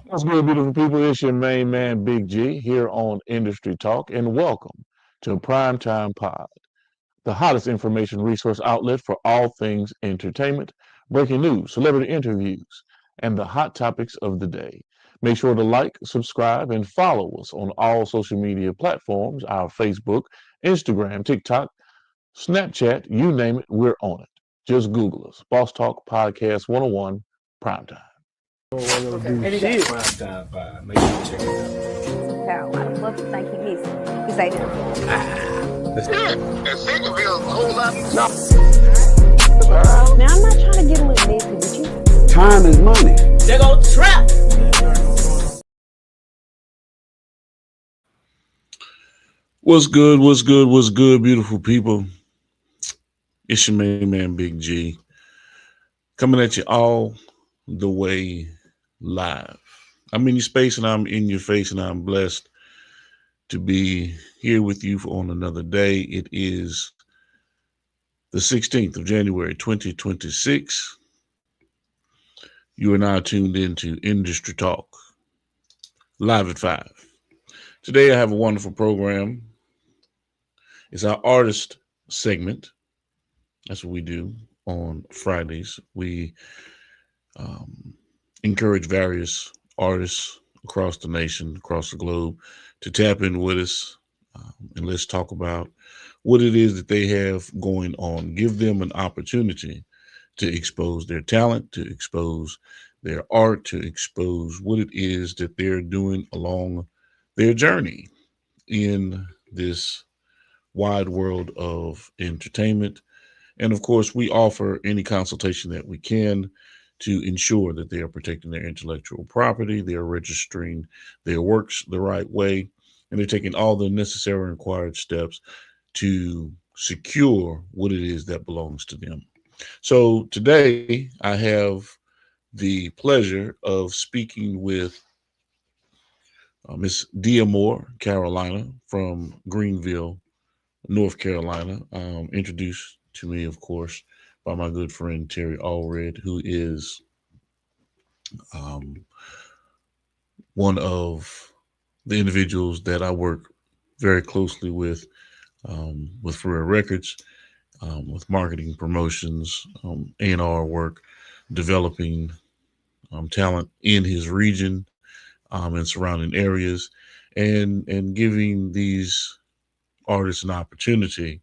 What's good, beautiful people? It's your main man, Big G, here on Industry Talk, and welcome to Primetime Pod, the hottest information resource outlet for all things entertainment, breaking news, celebrity interviews, and the hot topics of the day. Make sure to like, subscribe, and follow us on all social media platforms, our Facebook, Instagram, TikTok, Snapchat, you name it, we're on it. Just Google us. Boss Talk Podcast 101 Primetime. Okay. Do shit. Prime time by. Make sure you check it out. How? Why the fuck you think he missing? You say that. And second bill a whole lot. Now I'm not trying to get a little messy with you. Time is money. They go trap. What's good? What's good? What's good, beautiful people? It's your main man, Big G, coming at you all the way live. I'm in your space and I'm in your face, and I'm blessed to be here with you on another day. It is the 16th of January, 2026. You are now tuned into Industry Talk, live at 5. Today I have a wonderful program. It's our artist segment. That's what we do on Fridays. We encourage various artists across the nation, across the globe, to tap in with us, and let's talk about what it is that they have going on. Give them an opportunity to expose their talent, to expose their art, to expose what it is that they're doing along their journey in this wide world of entertainment. And of course, we offer any consultation that we can to ensure that they are protecting their intellectual property, they are registering their works the right way, and they're taking all the necessary and required steps to secure what it is that belongs to them. So today I have the pleasure of speaking with Miss Dia Moore, Carolina, from Greenville, North Carolina, introduced to me, of course, by my good friend Terry Allred, who is one of the individuals that I work very closely with Freer Records, with marketing, promotions, A&R work, developing talent in his region and surrounding areas, and giving these artists an opportunity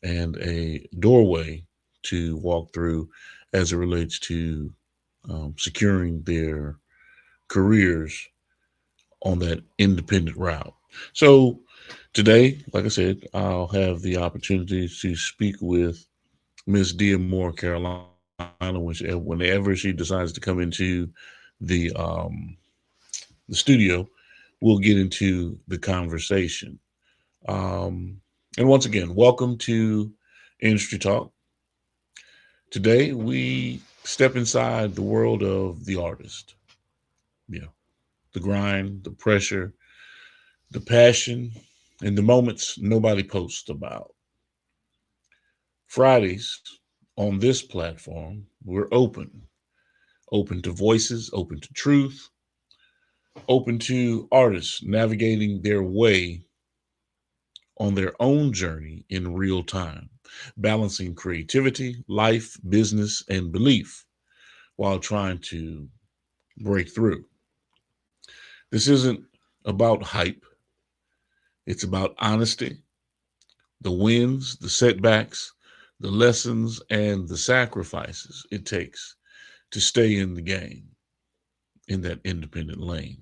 and a doorway to walk through as it relates to securing their careers on that independent route. So today, like I said, I'll have the opportunity to speak with Miss Dia Moore, Carolina, whenever she decides to come into the studio. We'll get into the conversation. And once again, welcome to Industry Talk. Today, we step inside the world of the artist. Yeah, the grind, the pressure, the passion, and the moments nobody posts about. Fridays on this platform, we're open to voices, open to truth, open to artists navigating their way on their own journey in real time, balancing creativity, life, business, and belief while trying to break through. This isn't about hype, it's about honesty, the wins, the setbacks, the lessons, and the sacrifices it takes to stay in the game, in that independent lane.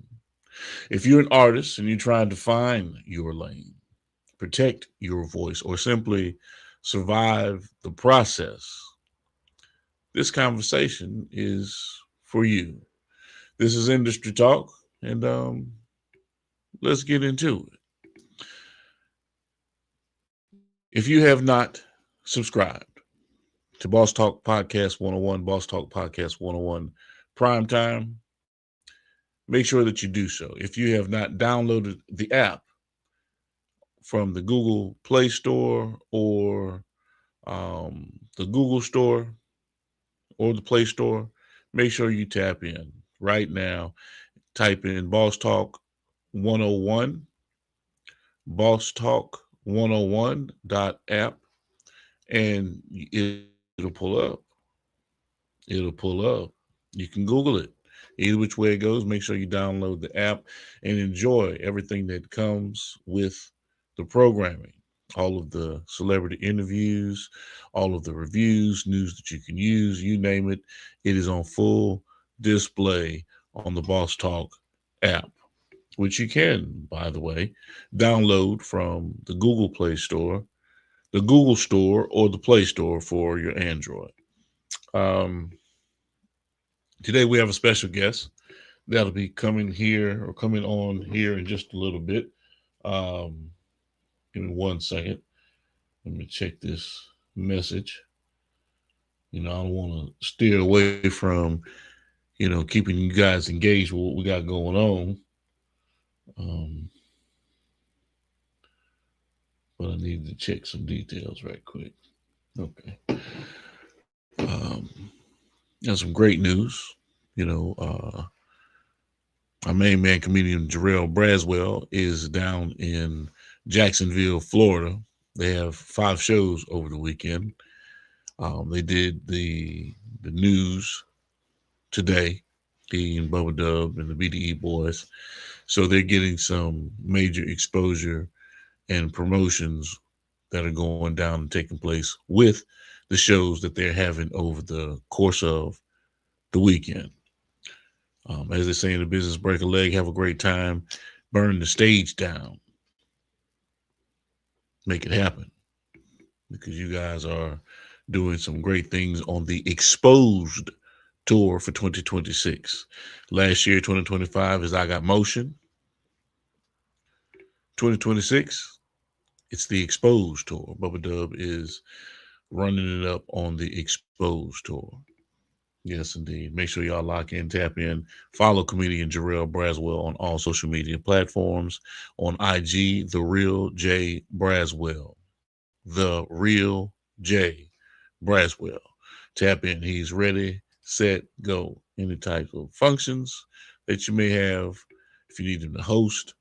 If you're an artist and you're trying to find your lane, protect your voice, or simply survive the process, this conversation is for you. This is Industry Talk, and let's get into it. If you have not subscribed to Boss Talk Podcast 101, Boss Talk Podcast 101 Prime Time, make sure that you do so. If you have not downloaded the app from the Google Play Store or the Google Store or the Play Store, make sure you tap in. right now. Type in Boss Talk 101, Boss Talk 101.app, and it'll pull up. It'll pull up. You can Google it. Either which way it goes, make sure you download the app and enjoy everything that comes with the programming. All of the celebrity interviews, all of the reviews, news that you can use, you name it. It is on full display on the Boss Talk app, which you can, by the way, download from the Google Play Store, the Google Store, or the Play Store for your Android. Today we have a special guest that'll be coming on here in just a little bit. Give me 1 second. Let me check this message. I don't want to steer away from, keeping you guys engaged with what we got going on. But I need to check some details right quick. Okay. Got some great news. Our main man comedian Jarrell Braswell is down in Jacksonville, Florida. They have 5 shows over the weekend. They did the news today, he and Bubba Dub and the BDE boys. So they're getting some major exposure and promotions that are going down and taking place with the shows that they're having over the course of the weekend. As they say in the business, break a leg, have a great time, burn the stage down, make it happen, because you guys are doing some great things on the Exposed tour for 2026. Last year, 2025, is I Got Motion. 2026, it's the Exposed tour. Bubba Dub is running it up on the Exposed tour. Yes, indeed. Make sure y'all lock in, tap in, follow comedian Jarrell Braswell on all social media platforms. On IG, The Real J Braswell. The Real J Braswell. Tap in. He's ready, set, go. Any type of functions that you may have, if you need him to host,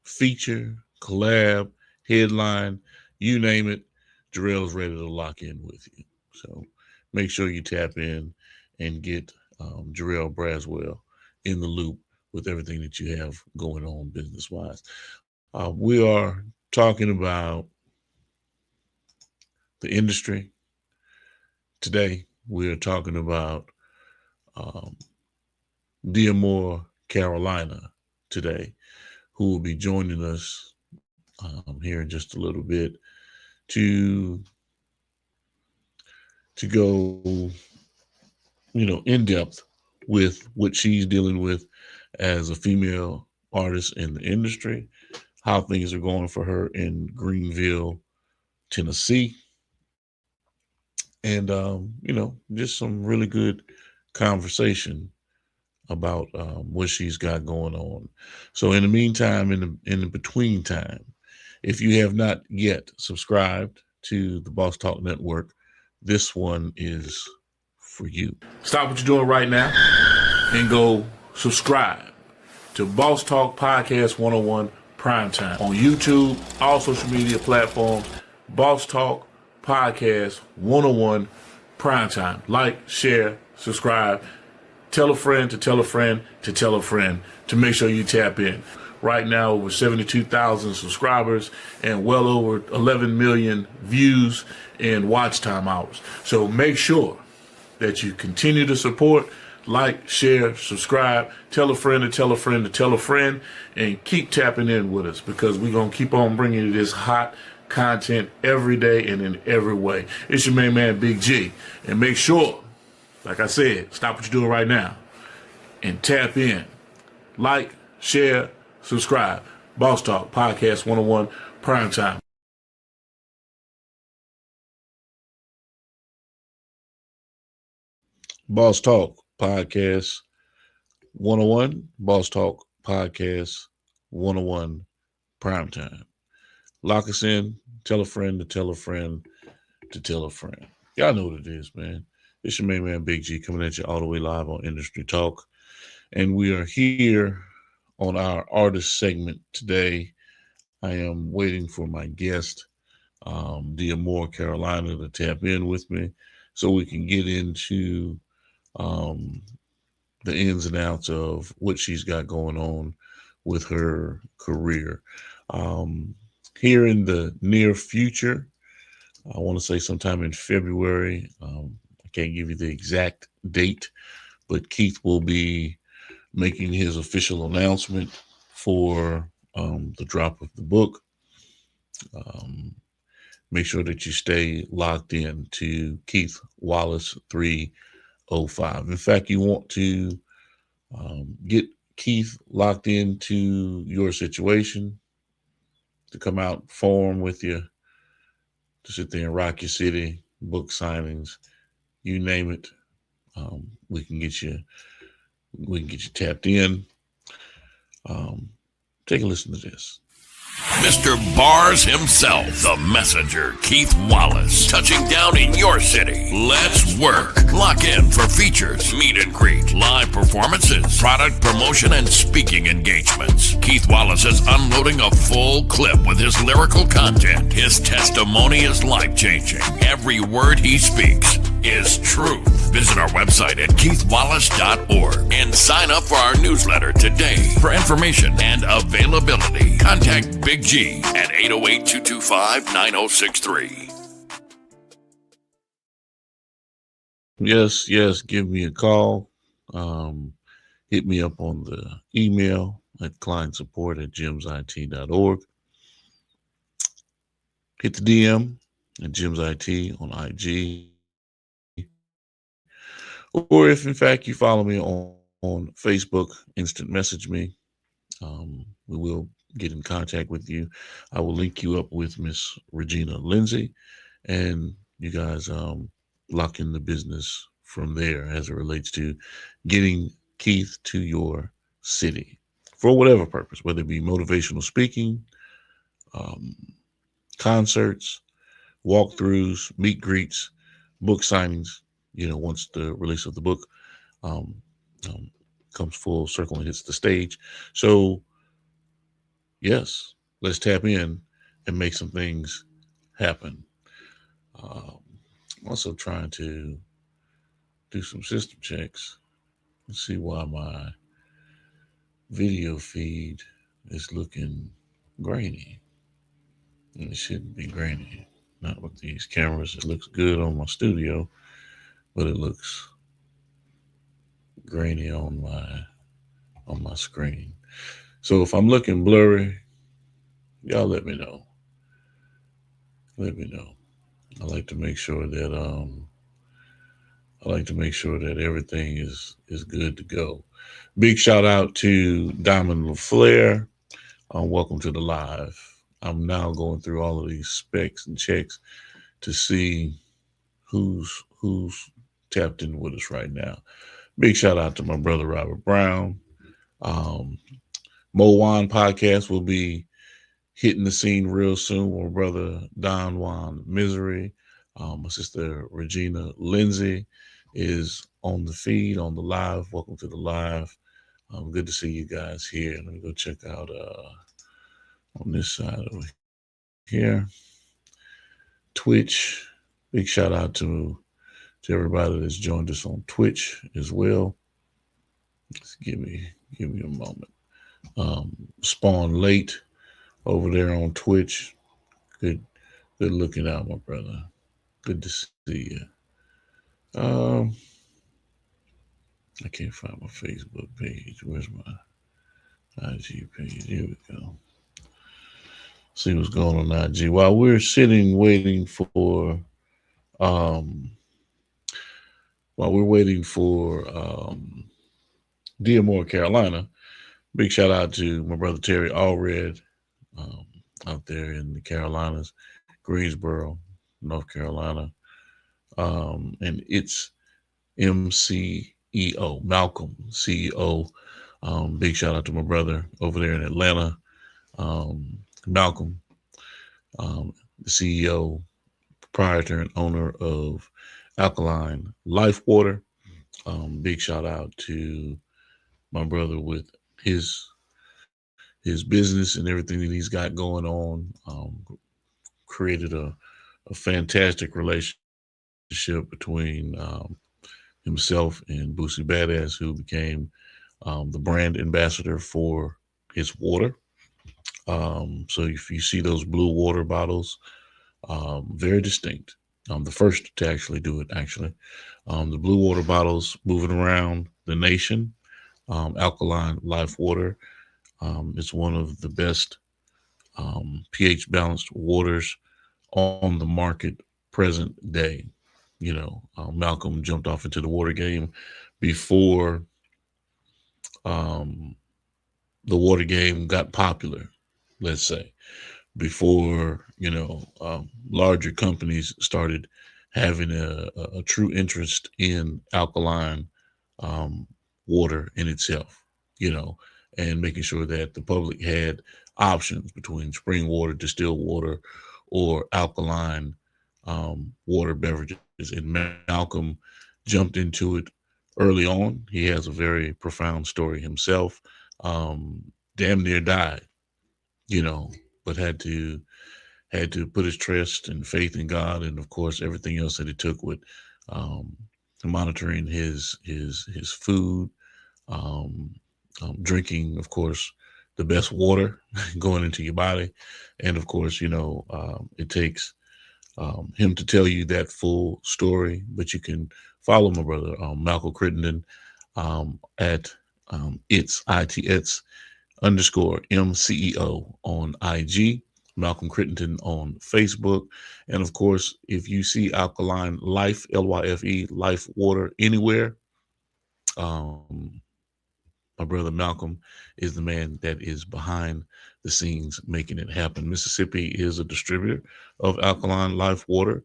feature, collab, headline, you name it, Jarrell's ready to lock in with you. So make sure you tap in and get Jarrell Braswell in the loop with everything that you have going on business-wise. We are talking about the industry today. We are talking about D'Amour, Carolina today, who will be joining us here in just a little bit to go, in depth with what she's dealing with as a female artist in the industry, how things are going for her in Greenville, Tennessee, and, just some really good conversation about what she's got going on. So in the meantime, in the between time, if you have not yet subscribed to the Boss Talk Network, this one is for you. Stop what you're doing right now and go subscribe to Boss Talk Podcast 101 Primetime on YouTube, all social media platforms. Boss Talk Podcast 101 Primetime. Like, share, subscribe. Tell a friend to tell a friend to tell a friend to make sure you tap in. Right now, over 72,000 subscribers and well over 11 million views and watch time hours. So make sure that you continue to support, like, share, subscribe, tell a friend to tell a friend to tell a friend, and keep tapping in with us, because we're going to keep on bringing you this hot content every day and in every way. It's your main man, Big G. And make sure, like I said, stop what you're doing right now and tap in. Like, share, subscribe. Boss Talk Podcast 101 Primetime. Boss Talk Podcast 101. Boss Talk Podcast 101 Primetime. Lock us in. Tell a friend to tell a friend to tell a friend. Y'all know what it is, man. It's your main man, Big G, coming at you all the way live on Industry Talk. And we are here on our artist segment today. I am waiting for my guest, Dia Moore, Carolina, to tap in with me so we can get into the ins and outs of what she's got going on with her career. Here in the near future, I want to say sometime in February, I can't give you the exact date, but Keith will be making his official announcement for the drop of the book. Make sure that you stay locked in to Keith Wallace 305. In fact, you want to get Keith locked into your situation, to come out, form with you, to sit there and rock your city, book signings, you name it. We can get you tapped in. Take a listen to this. Mr. Bars himself, the messenger, Keith Wallace, touching down in your city. Let's work. Lock in for features, meet and greet, live performances, product promotion, and speaking engagements. Keith Wallace is unloading a full clip with his lyrical content. His testimony is life-changing. Every word he speaks is truth. Visit our website at keithwallace.org and sign up for our newsletter today. For information and availability, contact Big G at 808-225-9063. Yes, give me a call. Hit me up on the email at clientsupport@gemsit.org. Hit the DM at gemsit on IG. Or if, in fact, you follow me on Facebook, instant message me. We will get in contact with you. I will link you up with Miss Regina Lindsay, and you guys lock in the business from there as it relates to getting Keith to your city for whatever purpose, whether it be motivational speaking, concerts, walkthroughs, meet greets, book signings. Once the release of the book comes full circle and hits the stage. So, yes, let's tap in and make some things happen. I'm also trying to do some system checks and see why my video feed is looking grainy. And it shouldn't be grainy. Not with these cameras. It looks good on my studio, but it looks grainy on my screen. So if I'm looking blurry, y'all let me know. Let me know. I like to make sure that everything is good to go. Big shout out to Diamond LaFleur. Welcome to the live. I'm now going through all of these specs and checks to see who's tapped in with us right now. Big shout out to my brother Robert Brown. Mo Wan podcast will be hitting the scene real soon. My brother Don Juan Misery, my sister Regina Lindsay is on the feed, on the live. Welcome to the live. Good to see you guys here. Let me go check out on this side over here. Twitch. Big shout out to everybody that's joined us on Twitch as well. Just give me a moment. Spawn Late over there on Twitch. Good looking out, my brother. Good to see you. I can't find my Facebook page. Where's my IG page? Here we go. See what's going on IG. While we're sitting waiting for Dia Moore, Carolina, big shout out to my brother Terry Allred out there in the Carolinas, Greensboro, North Carolina. And it's MCEO, Malcolm, CEO. Big shout out to my brother over there in Atlanta, Malcolm, the CEO, proprietor, and owner of Alkaline Life Water. Big shout out to my brother with his business and everything that he's got going on. Created a fantastic relationship between himself and Boosie Badass, who became the brand ambassador for his water. So if you see those blue water bottles, very distinct. The first to actually do it, actually. The blue water bottles moving around the nation. Alkaline Life Water. It's one of the best pH balanced waters on the market present day. Malcolm jumped off into the water game before the water game got popular, let's say, before, larger companies started having a true interest in alkaline water in itself, and making sure that the public had options between spring water, distilled water, or alkaline water beverages. And Malcolm jumped into it early on. He has a very profound story himself. Damn near died, but had to put his trust and faith in God, and of course everything else that it took with monitoring his food, drinking, of course, the best water going into your body, and of course, it takes him to tell you that full story. But you can follow my brother Malcolm Crittenden at its underscore MCEO on IG, Malcolm Crittenden on Facebook. And of course, if you see Alkaline Life, LYFE, Life Water anywhere, my brother Malcolm is the man that is behind the scenes making it happen. Mississippi is a distributor of Alkaline Life Water,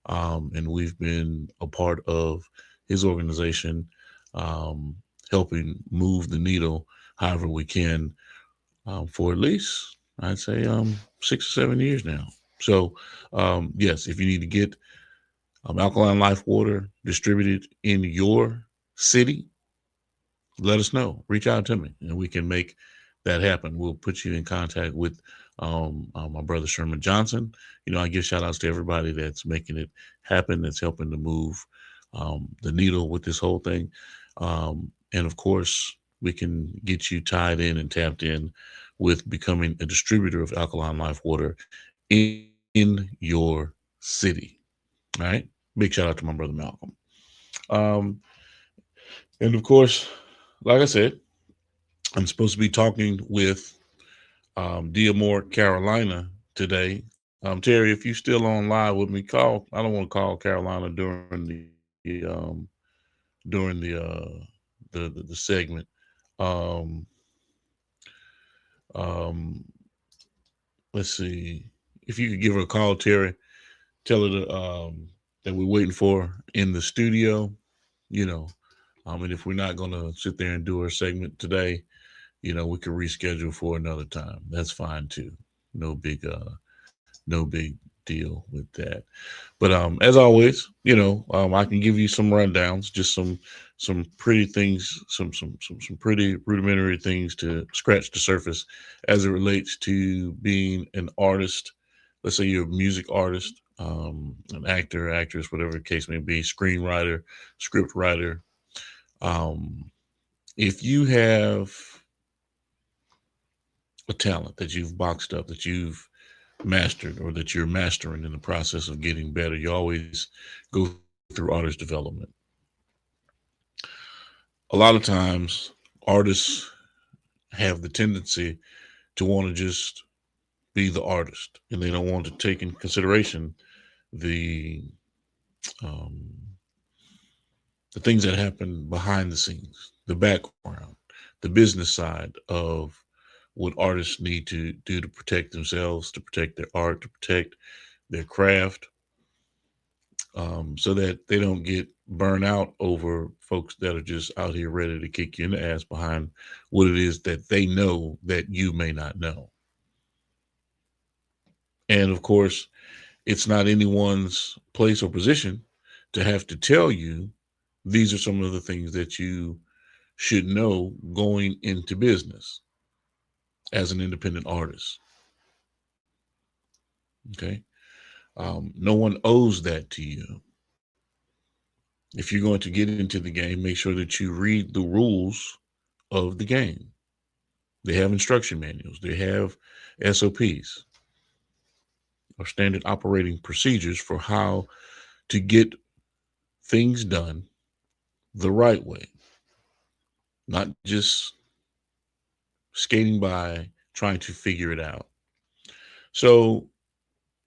and we've been a part of his organization, helping move the needle however we can for at least, I'd say, 6 or 7 years now. So, yes, if you need to get Alkaline Life Water distributed in your city, let us know. Reach out to me, and we can make that happen. We'll put you in contact with my brother Sherman Johnson. I give shout outs to everybody that's making it happen, that's helping to move the needle with this whole thing. And of course, we can get you tied in and tapped in with becoming a distributor of Alkaline Life Water in your city. All right. Big shout out to my brother Malcolm. And of course, like I said, I'm supposed to be talking with Dearmore, Carolina today. Terry, if you're still on live with me, call. I don't want to call Carolina during the segment. Let's see if you could give her a call, Terry. Tell her that we're waiting for her in the studio. And if we're not going to sit there and do our segment today, we could reschedule for another time. That's fine too. No big deal with that. But as always, I can give you some rundowns, just some pretty things, some pretty rudimentary things to scratch the surface as it relates to being an artist. Let's say you're a music artist, an actor, actress, whatever the case may be, screenwriter, script writer. If you have a talent that you've boxed up, that you've mastered, or that you're mastering in the process of getting better, you always go through artist development. A lot of times artists have the tendency to want to just be the artist, and they don't want to take in consideration the things that happen behind the scenes, the background, the business side of what artists need to do to protect themselves, to protect their art, to protect their craft, so that they don't get burned out over folks that are just out here ready to kick you in the ass behind what it is that they know that you may not know. And of course, it's not anyone's place or position to have to tell you these are some of the things that you should know going into business as an independent artist. Okay. No one owes that to you. If you're going to get into the game, make sure that you read the rules of the game. They have instruction manuals. They have SOPs, or standard operating procedures, for how to get things done the right way, not just skating by trying to figure it out. So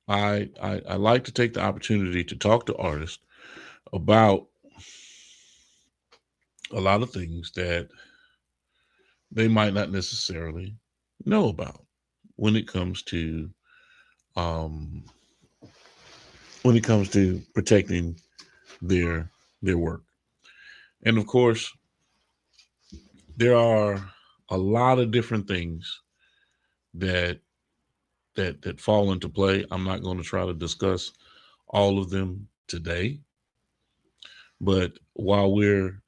I like to take the opportunity to talk to artists about a lot of things that they might not necessarily know about when it comes to protecting their work. And of course, there are a lot of different things that fall into play. I'm not going to try to discuss all of them today, but while we're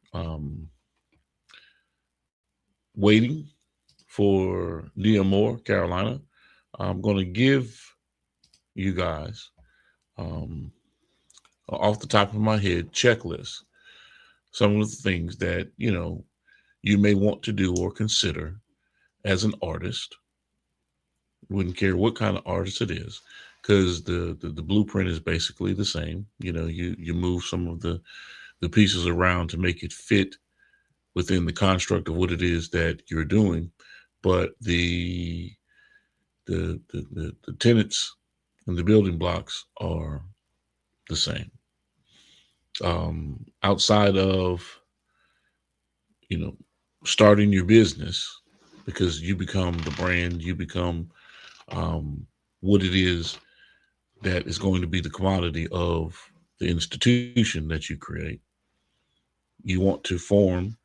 waiting for Nia Moore, Carolina, I'm going to give you guys, off the top of my head, checklist, some of the things that, you may want to do or consider as an artist. Wouldn't care what kind of artist it is, because the blueprint is basically the same. You move some of the pieces around to make it fit within the construct of what it is that you're doing, but the tenets and the building blocks are the same. Outside of starting your business, because you become the brand, you become what it is that is going to be the commodity of the institution that you create. You want to form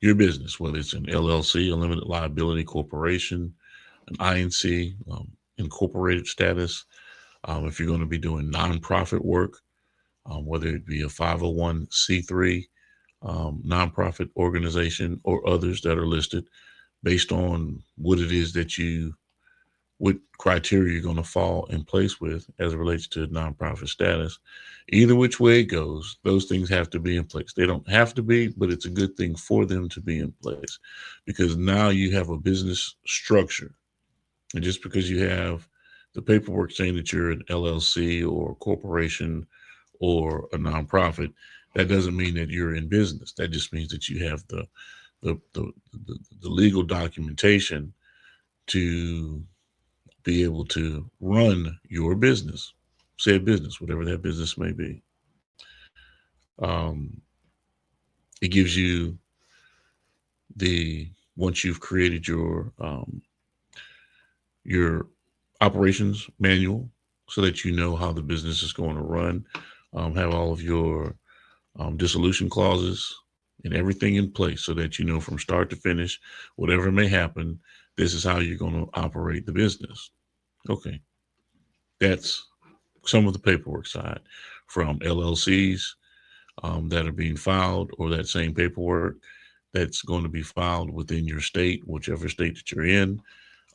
your business, whether it's an LLC, a limited liability corporation, an INC, incorporated status. If you're going to be doing nonprofit work, whether it be a 501c3 nonprofit organization or others that are listed, based on what it is that what criteria you're going to fall in place with as it relates to nonprofit status. Either which way it goes, those things have to be in place. They don't have to be, but it's a good thing for them to be in place, because now you have a business structure. And just because you have the paperwork saying that you're an LLC or a corporation or a nonprofit, that doesn't mean that you're in business. That just means that you have the legal documentation to be able to run your business, said business, whatever that business may be. It gives you once you've created your operations manual, so that you know how the business is going to run, have all of your dissolution clauses and everything in place, so that you know from start to finish, whatever may happen, this is how you're going to operate the business. Okay. That's some of the paperwork side, from LLCs that are being filed, or that same paperwork that's going to be filed within your state, whichever state that you're in.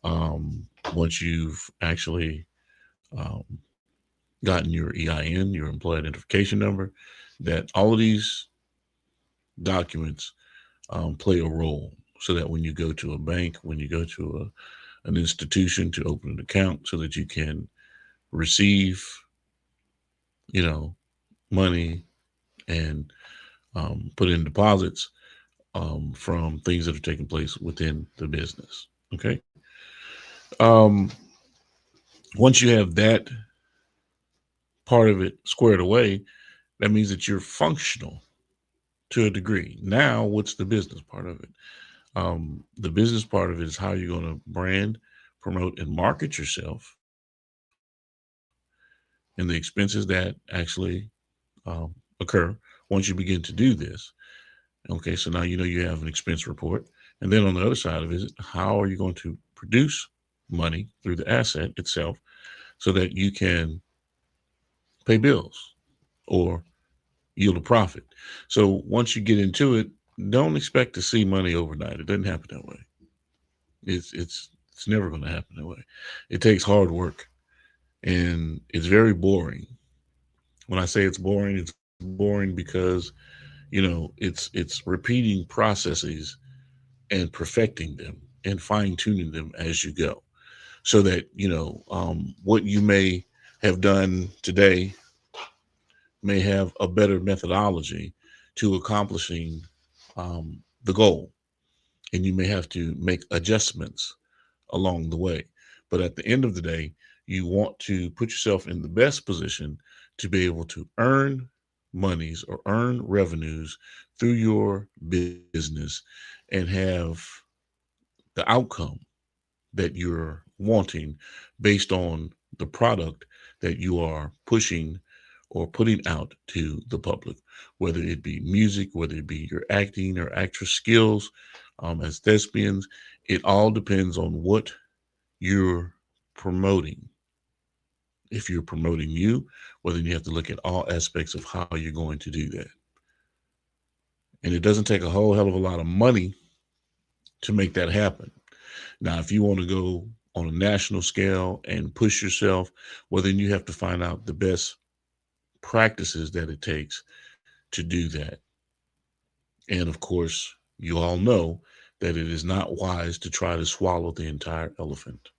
Once you've actually gotten your EIN, your employee identification number, that all of these documents play a role, so that when you go to a bank, when you go to an institution to open an account, so that you can receive, money and put in deposits from things that are taking place within the business. Okay. Once you have that part of it squared away, that means that you're functional to a degree. Now, what's the business part of it? The business part of it is how you're going to brand, promote, and market yourself, and the expenses that actually occur once you begin to do this. Okay, so now you have an expense report. And then on the other side of it is, how are you going to produce money through the asset itself, so that you can pay bills or yield a profit. So once you get into it, don't expect to see money overnight. It doesn't happen that way. It's never going to happen that way. It takes hard work, and it's very boring. When I say it's boring because it's repeating processes and perfecting them and fine tuning them as you go, so that what you may have done today may have a better methodology to accomplishing the goal, and you may have to make adjustments along the way. But at the end of the day, you want to put yourself in the best position to be able to earn monies or earn revenues through your business and have the outcome that you're wanting based on the product that you are pushing or putting out to the public, whether it be music, whether it be your acting or actress skills as thespians. It all depends on what you're promoting. If you're promoting you, well, then you have to look at all aspects of how you're going to do that. And it doesn't take a whole hell of a lot of money to make that happen. Now, if you want to go on a national scale and push yourself, well, then you have to find out the best practices that it takes to do that. And of course, you all know that it is not wise to try to swallow the entire elephant.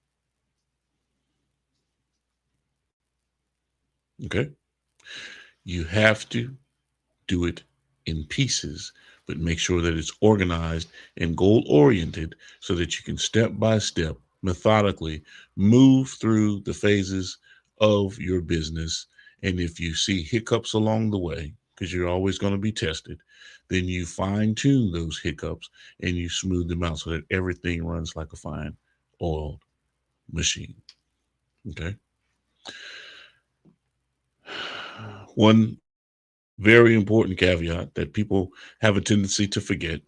Okay? You have to do it in pieces, but make sure that it's organized and goal oriented so that you can step by step, methodically move through the phases of your business. And if you see hiccups along the way, because you're always going to be tested, then you fine tune those hiccups and you smooth them out so that everything runs like a fine oiled machine. Okay. One very important caveat that people have a tendency to forget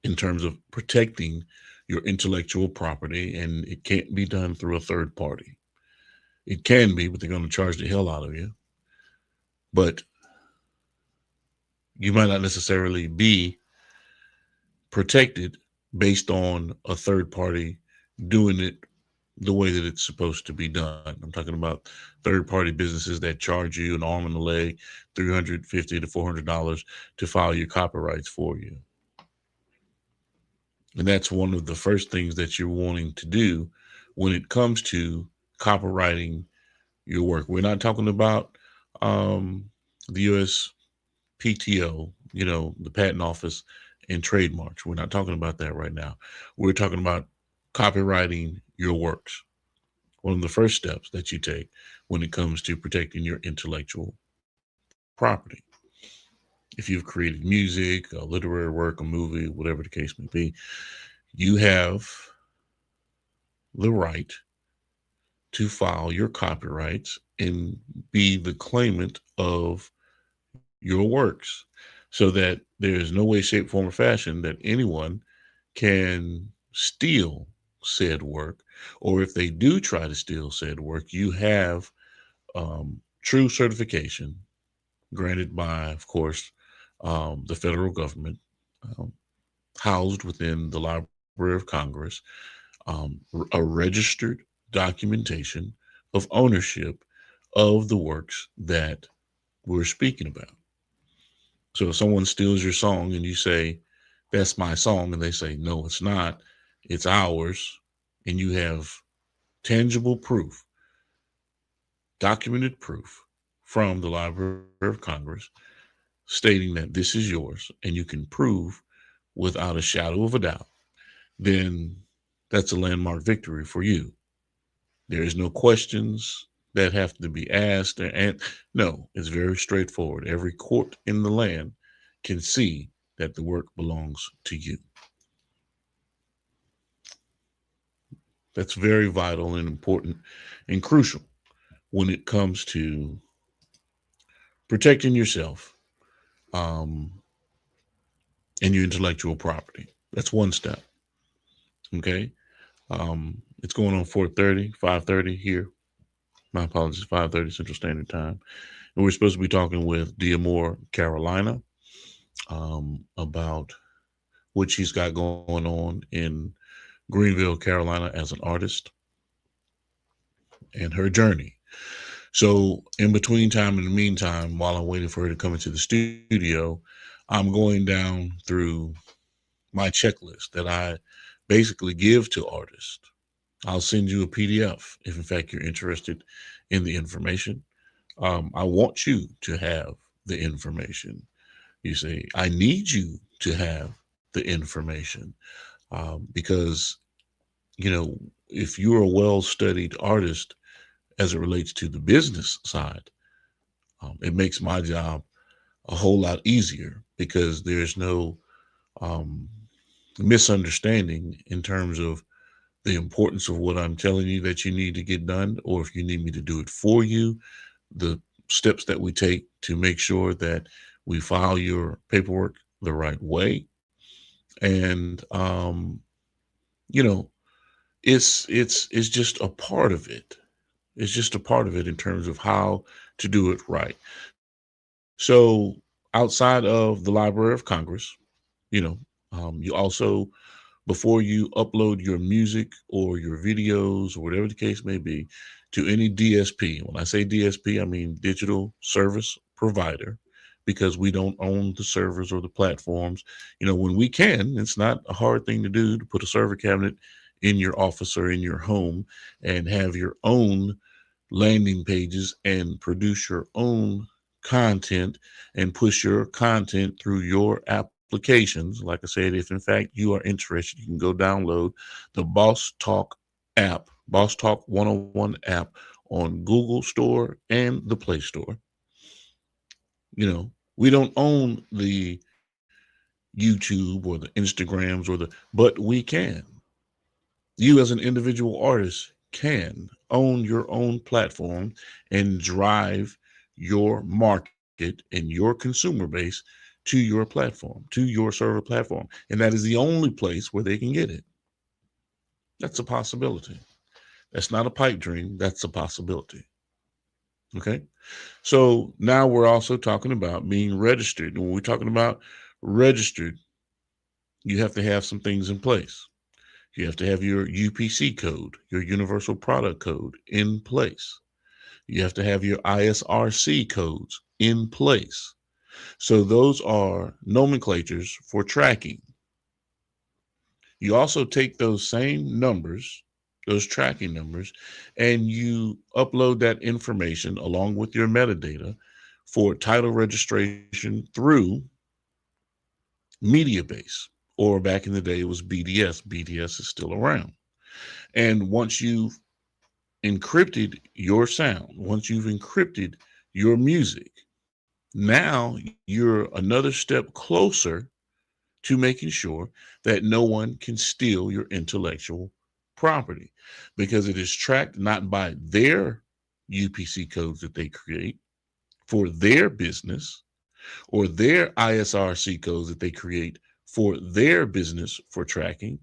in terms of protecting your intellectual property, and it can't be done through a third party. It can be, but they're going to charge the hell out of you. But you might not necessarily be protected based on a third party doing it the way that it's supposed to be done. I'm talking about third-party businesses that charge you an arm and a leg, $350 to $400 to file your copyrights for you. And that's one of the first things that you're wanting to do when it comes to copyrighting your work. We're not talking about the USPTO, the Patent Office and trademarks. We're not talking about that right now. We're talking about copyrighting your works. One of the first steps that you take when it comes to protecting your intellectual property. If you've created music, a literary work, a movie, whatever the case may be, you have the right to file your copyrights and be the claimant of your works, so that there is no way, shape, form, or fashion that anyone can steal said work. Or if they do try to steal said work, you have true certification granted by, of course, the federal government, housed within the Library of Congress, a registered documentation of ownership of the works that we're speaking about. So if someone steals your song and you say, "That's my song," and they say, "No, it's not, it's ours," and you have tangible proof, documented proof from the Library of Congress stating that this is yours, and you can prove without a shadow of a doubt, then that's a landmark victory for you. There is no questions that have to be asked. And no, it's very straightforward. Every court in the land can see that the work belongs to you. That's very vital and important and crucial when it comes to protecting yourself and your intellectual property. That's one step. Okay. It's going on 4:30, 5:30 here. My apologies, 5:30 Central Standard Time. And we're supposed to be talking with Diamore Carolina about what she's got going on in Greenville, Carolina as an artist and her journey. So in between time, in the meantime, while I'm waiting for her to come into the studio, I'm going down through my checklist that I basically give to artists. I'll send you a PDF if in fact you're interested in the information. I want you to have the information. You see, I need you to have the information because, you know, if you're a well-studied artist as it relates to the business side, it makes my job a whole lot easier because there's no misunderstanding in terms of the importance of what I'm telling you that you need to get done, or if you need me to do it for you, the steps that we take to make sure that we file your paperwork the right way. And, you know, it's just a part of it. It's just a part of it in terms of how to do it right. So outside of the Library of Congress, you know, you also, before you upload your music or your videos or whatever the case may be to any DSP, when I say DSP, I mean digital service provider, because we don't own the servers or the platforms. You know, when we can, it's not a hard thing to do to put a server cabinet in your office or in your home and have your own landing pages and produce your own content and push your content through your applications. Like I said, if in fact you are interested, you can go download the Boss Talk app, Boss Talk 101 app on Google Store and the Play Store. You know, we don't own the YouTube or the Instagrams but we can. You as an individual artist can own your own platform and drive your market and your consumer base to your platform, to your server platform. And that is the only place where they can get it. That's a possibility. That's not a pipe dream. That's a possibility. Okay. So now we're also talking about being registered. And when we're talking about registered, you have to have some things in place. You have to have your UPC code, your Universal Product Code, in place. You have to have your ISRC codes in place. So those are nomenclatures for tracking. You also take those same numbers, those tracking numbers, and you upload that information along with your metadata for title registration through Mediabase, or back in the day it was BDS. BDS is still around. And once you've encrypted your sound, once you've encrypted your music, now you're another step closer to making sure that no one can steal your intellectual property, because it is tracked not by their UPC codes that they create for their business or their ISRC codes that they create for their business for tracking.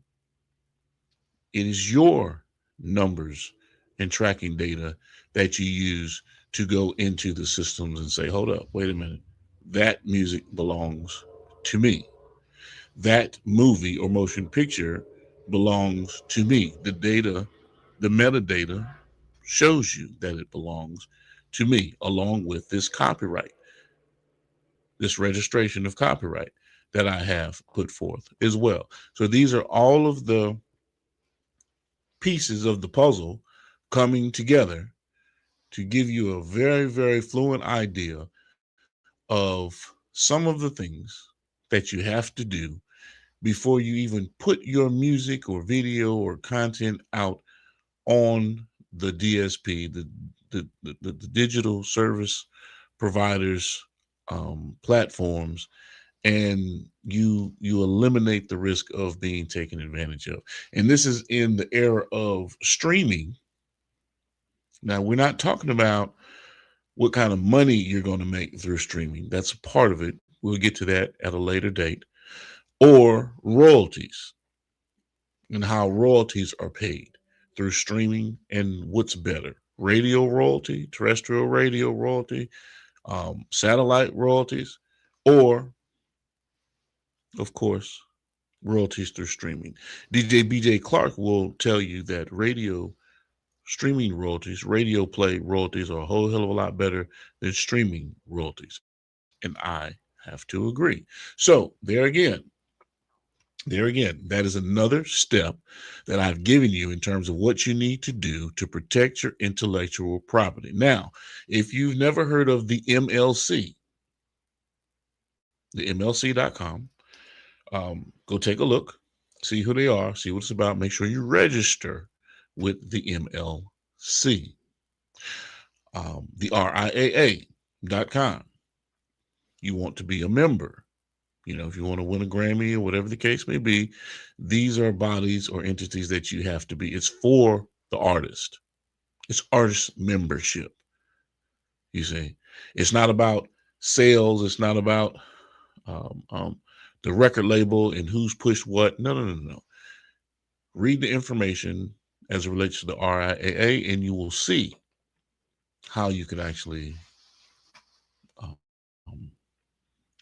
It is your numbers and tracking data that you use to go into the systems and say, hold up, wait a minute, that music belongs to me. That movie or motion picture belongs to me. The data, the metadata shows you that it belongs to me, along with this copyright, this registration of copyright that I have put forth as well. So these are all of the pieces of the puzzle coming together to give you a very, very fluent idea of some of the things that you have to do before you even put your music or video or content out on the DSP, the digital service providers platforms, and you eliminate the risk of being taken advantage of. And this is in the era of streaming. Now, we're not talking about what kind of money you're going to make through streaming. That's a part of it. We'll get to that at a later date. Or royalties, and how royalties are paid through streaming, and what's better, radio royalty, terrestrial radio royalty, satellite royalties, or, of course, royalties through streaming. DJ BJ Clark will tell you that radio streaming royalties, radio play royalties are a whole hell of a lot better than streaming royalties. And I have to agree. So there again, that is another step that I've given you in terms of what you need to do to protect your intellectual property. Now, if you've never heard of the MLC, the MLC.com, go take a look, see who they are, see what it's about. Make sure you register with the MLC. The RIAA.com. You want to be a member. If you want to win a Grammy or whatever the case may be, these are bodies or entities that you have to be. It's for the artist. It's artist membership. You see, it's not about sales. It's not about the record label and who's pushed what. No. Read the information as it relates to the RIAA, and you will see how you can actually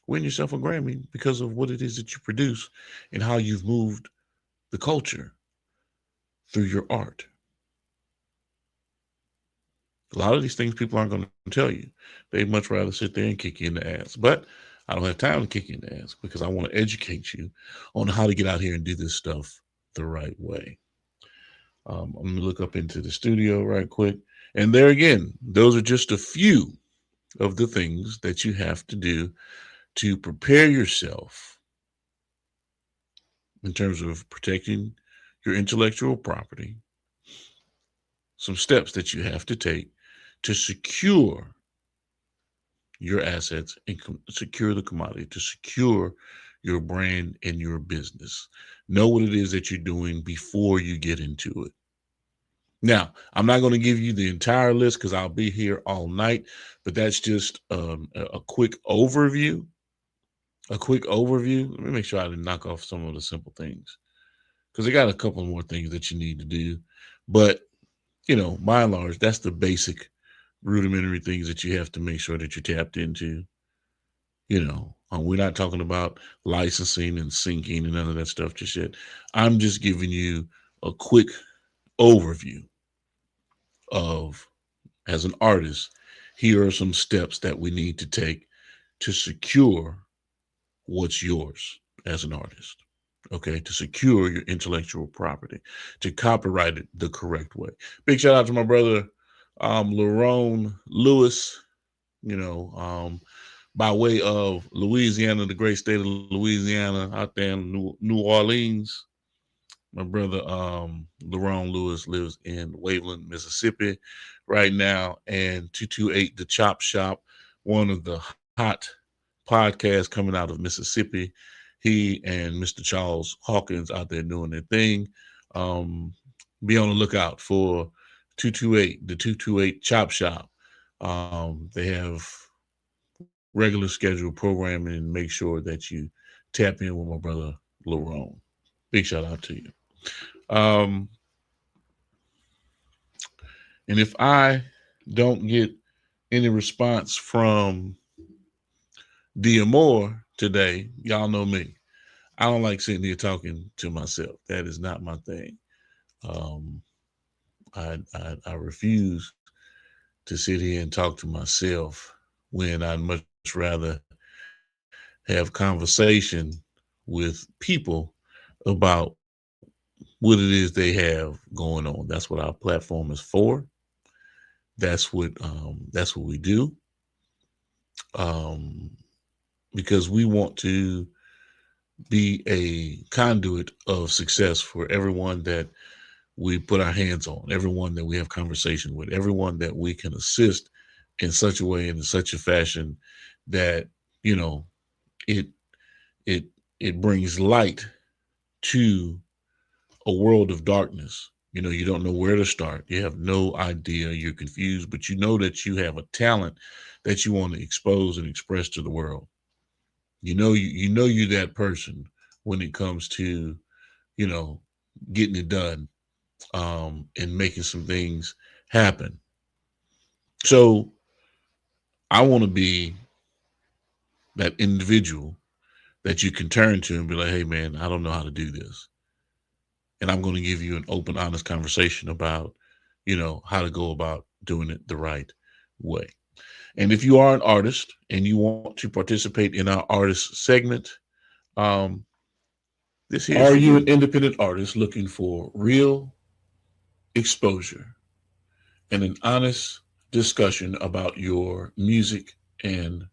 win yourself a Grammy because of what it is that you produce and how you've moved the culture through your art. A lot of these things people aren't going to tell you. They'd much rather sit there and kick you in the ass. But I don't have time to kick you in the ass because I want to educate you on how to get out here and do this stuff the right way. I'm going to look up into the studio right quick. And there again, those are just a few of the things that you have to do to prepare yourself in terms of protecting your intellectual property. Some steps that you have to take to secure your assets and secure the commodity, to secure your brand and your business. Know what it is that you're doing before you get into it. Now, I'm not going to give you the entire list because I'll be here all night, but that's just a quick overview. Let me make sure I didn't knock off some of the simple things because I got a couple more things that you need to do. But, by and large, that's the basic rudimentary things that you have to make sure that you're tapped into. We're not talking about licensing and syncing and none of that stuff just yet. I'm just giving you a quick overview of, as an artist, here are some steps that we need to take to secure what's yours as an artist. Okay, to secure your intellectual property, to copyright it the correct way. Big shout out to my brother, Lerone Lewis, by way of Louisiana, the great state of Louisiana, out there in New Orleans. My brother, Lerone Lewis, lives in Waveland, Mississippi right now, and 228 The Chop Shop, one of the hot podcasts coming out of Mississippi. He and Mr. Charles Hawkins out there doing their thing. Be on the lookout for 228, the 228 Chop Shop. They have regular scheduled programming, and make sure that you tap in with my brother Lerone. Big shout out to you. And if I don't get any response from D'Amore today, y'all know me. I don't like sitting here talking to myself. That is not my thing. I refuse to sit here and talk to myself when I'd much rather have conversation with people about what it is they have going on. That's what our platform is for. That's what we do. Because we want to be a conduit of success for everyone that we put our hands on, everyone that we have conversation with, everyone that we can assist in such a way and in such a fashion that, it brings light to a world of darkness. You don't know where to start. You have no idea. You're confused, but you know that you have a talent that you want to expose and express to the world. You're that person when it comes to, getting it done, and making some things happen. So I want to be that individual that you can turn to and be like, hey, man, I don't know how to do this. And I'm going to give you an open, honest conversation about, how to go about doing it the right way. And if you are an artist and you want to participate in our artist segment, this here. Are you an independent artist looking for real exposure and an honest discussion about your music and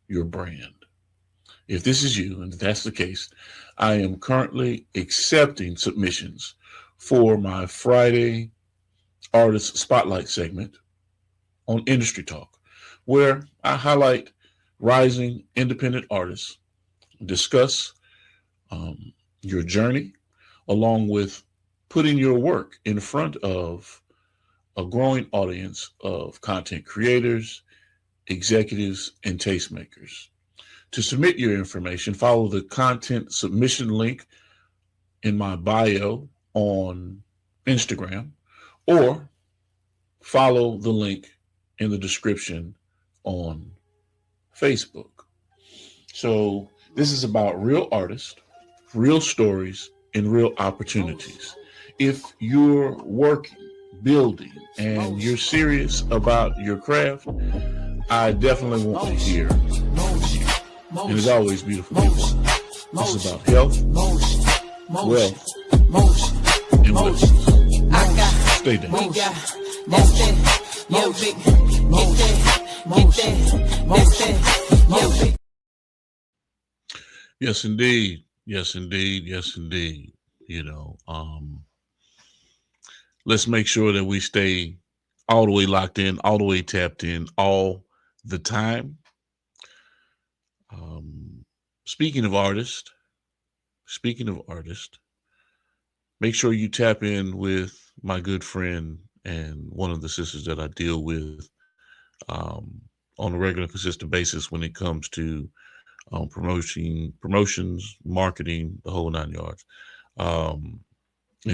your brand? If this is you, and if that's the case, I am currently accepting submissions for my Friday Artist Spotlight segment on Industry Talk, where I highlight rising independent artists, discuss your journey, along with putting your work in front of a growing audience of content creators, executives, and tastemakers. To submit your information, follow the content submission link in my bio on Instagram, or follow the link in the description on Facebook. So this is about real artists, real stories, and real opportunities. If you're working, building, and you're serious about your craft, I definitely want to hear. And it's always beautiful people. This is about health, wealth, and blessings. Stay down. Yes, indeed. Yes, indeed. Yes, indeed. Let's make sure that we stay all the way locked in, all the way tapped in, all the time. Speaking of artists, make sure you tap in with my good friend and one of the sisters that I deal with on a regular, consistent basis when it comes to promotions, marketing, the whole 9 yards, and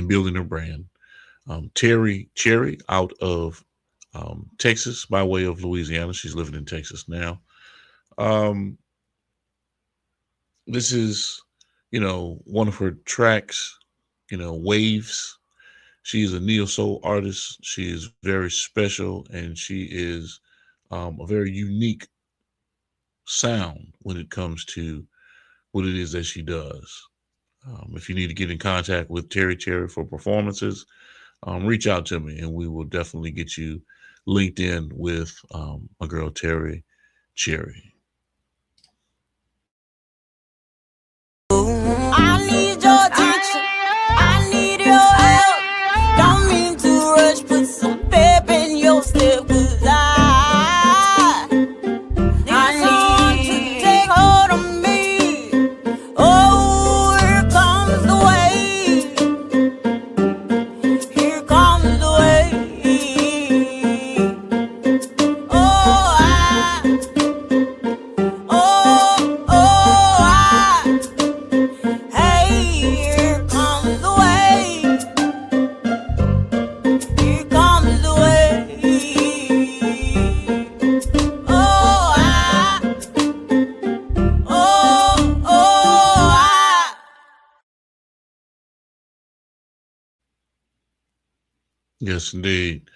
building her brand. Terry Cherry out of Texas by way of Louisiana. She's living in Texas now. This is, one of her tracks, Waves. She is a neo soul artist. She is very special, and she is a very unique sound when it comes to what it is that she does. If you need to get in contact with Terry Cherry for performances, reach out to me, and we will definitely get you linked in with my girl Terry Cherry. I need your attention. I need your help. Don't mean to rush, put some pep in your step, 'cause I need to take hold of me. Oh, here comes the wave. Here comes the wave. Oh, Yes, indeed.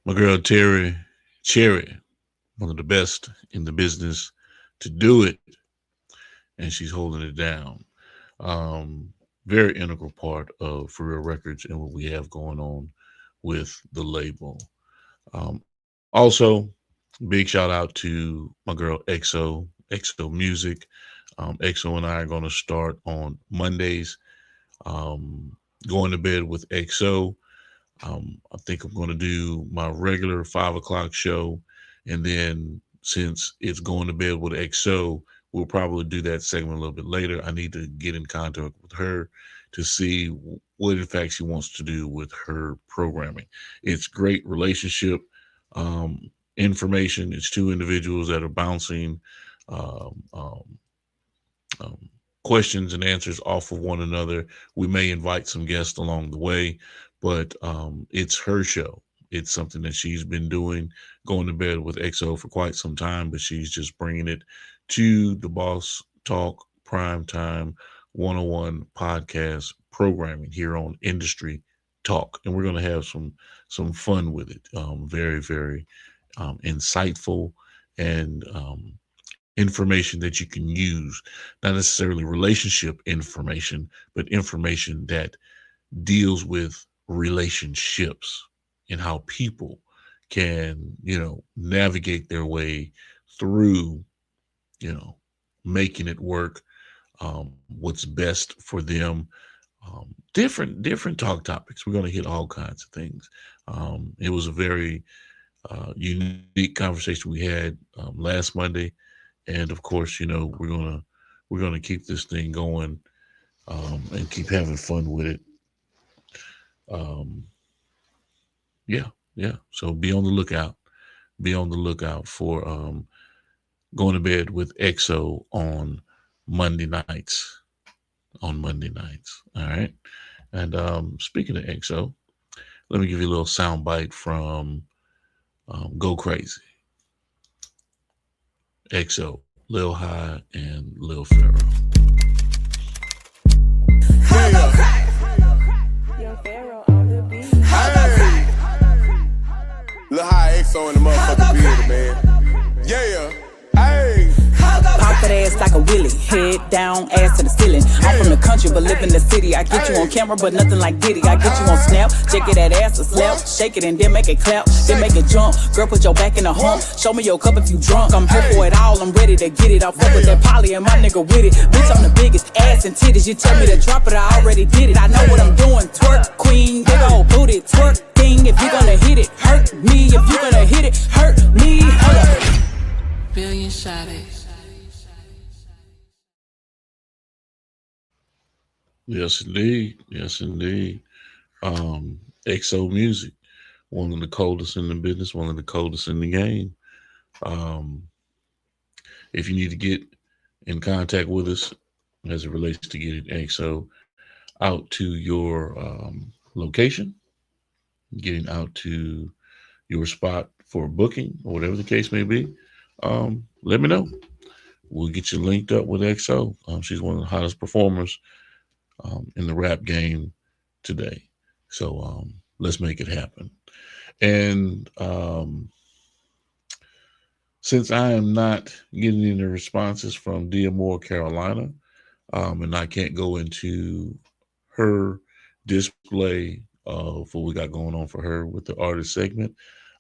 My girl Terry Cherry, one of the best in the business to do it, and she's holding it down. Very integral part of For Real Records and what we have going on with the label. Also, big shout out to my girl XO Music. XO and I are going to start on Mondays. Going to bed with XO. I think I'm going to do my regular 5 o'clock show. And then since it's going to bed with XO, we'll probably do that segment a little bit later. I need to get in contact with her to see what in fact she wants to do with her programming. It's great relationship information. It's two individuals that are bouncing questions and answers off of one another. We may invite some guests along the way, but it's her show. It's something that she's been doing, going to bed with XO for quite some time, but she's just bringing it to the Boss Talk Primetime 101 podcast programming here on Industry Talk. And we're going to have some fun with it. Very, very insightful and information that you can use, not necessarily relationship information, but information that deals with relationships and how people can, navigate their way through, making it work, what's best for them, different talk topics. We're going to hit all kinds of things. It was a very unique conversation we had last Monday. And of course, we're gonna keep this thing going and keep having fun with it. Yeah. So be on the lookout. Be on the lookout for going to bed with XO on Monday nights. All right. And speaking of XO, let me give you a little sound bite from Go Crazy. XO, Lil High, and Lil Pharaoh. Yo, Pharaoh on the beat. Lil High, XO, and the motherfucking beard, man. Yeah, hey. Pop that ass like a willy, head down, ass to the ceiling. I'm from the country, but live in the city. I get you on camera, but nothing like Diddy. I get you on Snap, shake it that ass or slap, shake it and then make it clap, then make it jump. Girl, put your back in the hump. Show me your cup if you drunk. I'm here for it all. I'm ready to get it. I'll fuck with that poly and my nigga with it. Bitch, I'm the biggest ass and titties. You tell me to drop it, I already did it. I know what I'm doing. Twerk queen, big old booty, twerk thing. If you gonna hit it, hurt me. If you gonna hit it, hurt me. Hold up. Billion shotties. Yes, indeed. XO Music, one of the coldest in the business, one of the coldest in the game. If you need to get in contact with us as it relates to getting XO out to your location, getting out to your spot for booking or whatever the case may be, let me know. We'll get you linked up with XO. She's one of the hottest performers in the rap game today. So let's make it happen. And since I am not getting any responses from Dia Moore, Carolina, and I can't go into her display of what we got going on for her with the artist segment,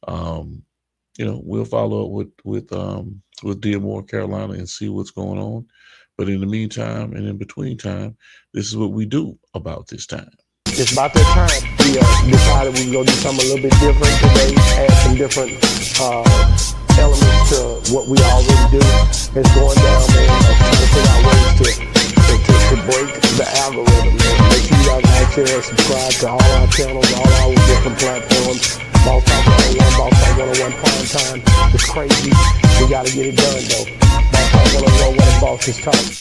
we'll follow up with Dia Moore, Carolina, and see what's going on. But in the meantime and in between time, this is what we do about this time. It's about that time. We decided we were going to do something a little bit different today, add some different elements to what we already do. It's going down, man. Trying to figure out ways to break the algorithm, man. Make sure you guys like, share, and subscribe to all our channels, all our different platforms. Boss Talk 101, Boss Talk 101 Prime Time. It's crazy. We got to get it done, though. Boss Talk 101, what the boss is talking.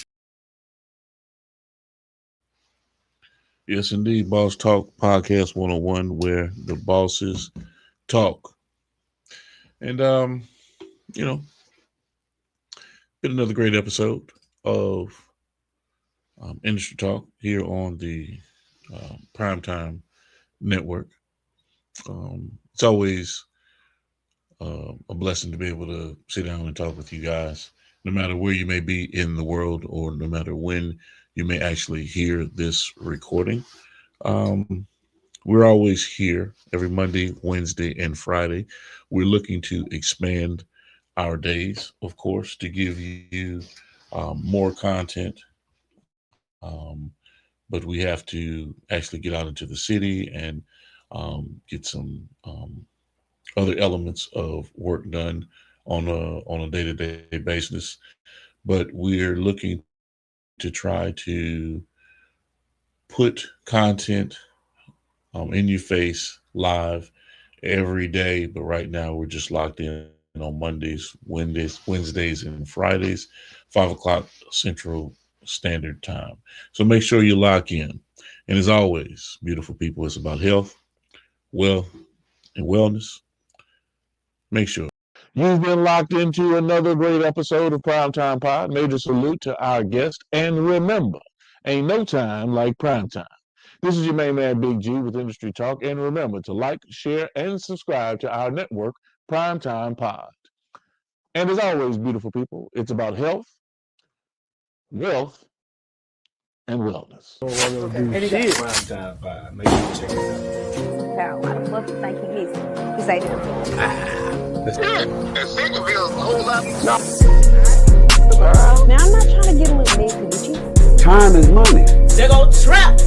Yes, indeed. Boss Talk Podcast 101, where the bosses talk. And, been another great episode of Industry Talk here on the Primetime Network. It's always a blessing to be able to sit down and talk with you guys, no matter where you may be in the world or no matter when you may actually hear this recording. We're always here every Monday, Wednesday, and Friday. We're looking to expand our days, of course, to give you more content. But we have to actually get out into the city and get some other elements of work done on a day-to-day basis. But we're looking to try to put content in your face live every day. But right now we're just locked in on Mondays, Wednesdays, and Fridays, 5 o'clock Central Standard Time. So make sure you lock in. And as always, beautiful people, it's about health, wealth, and wellness. Make sure. You've been locked into another great episode of Primetime Pod. Major salute to our guest. And remember, ain't no time like primetime. This is your main man, Big G, with Industry Talk. And remember to like, share, and subscribe to our network, Primetime Pod. And as always, beautiful people, it's about health, wealth, and wellness. Primetime Pod. Make sure you check it out. Pal, why the fuck you think he missing? Because I didn't. And Centerville's a whole lot. Now, I'm not trying to get a little messy with you. Time is money. They go trap.